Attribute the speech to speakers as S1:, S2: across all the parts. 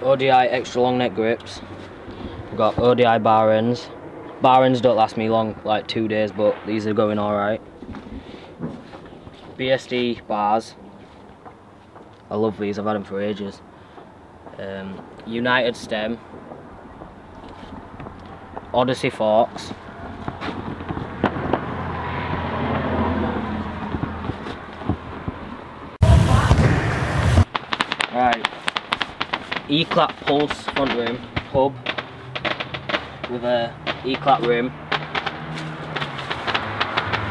S1: ODI extra long neck grips. We've got ODI bar ends. Bar ends don't last me long, like 2 days, but these are going alright. BSD bars. I love these, I've had them for ages. United stem. Odyssey forks. Right. E-clap pulse front rim hub with a E-clap rim.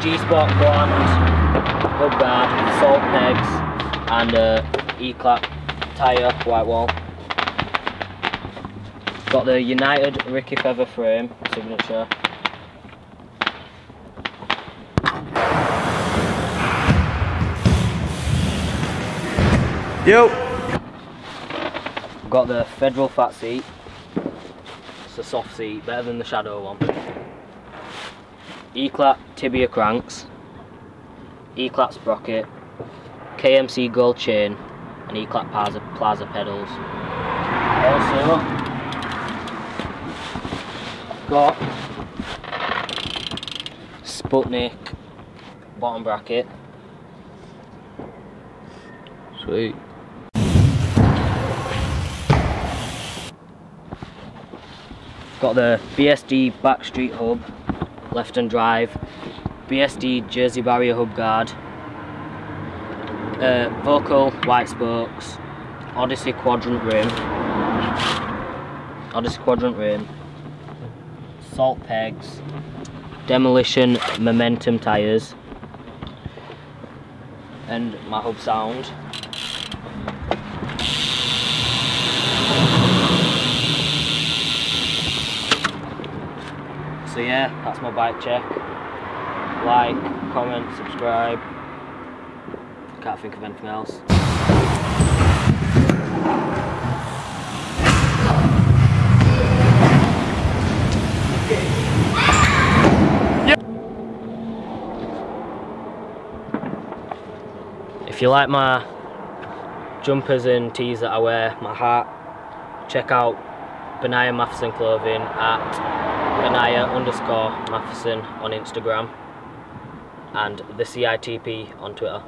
S1: G-spot gland hub guard, salt pegs, and a E-clap tyre white wall. Got the United Ricky Feather frame signature.
S2: Yo.
S1: Got the Federal fat seat. It's a soft seat, better than the Shadow one. E-clap tibia cranks, E-clap sprocket, KMC gold chain, and E-clap plaza pedals. Also got Sputnik bottom bracket.
S2: Sweet.
S1: Got the BSD backstreet hub, left and drive, BSD Jersey barrier hub guard, Vocal white spokes, Odyssey quadrant rim, salt pegs, Demolition momentum tyres, and my hub sound. So yeah, that's my bike check. Like, comment, subscribe. Can't think of anything else. If you like my jumpers and tees that I wear, my hat, check out Benaya Matheson Clothing at Benaya_Matheson on Instagram and the CITP on Twitter.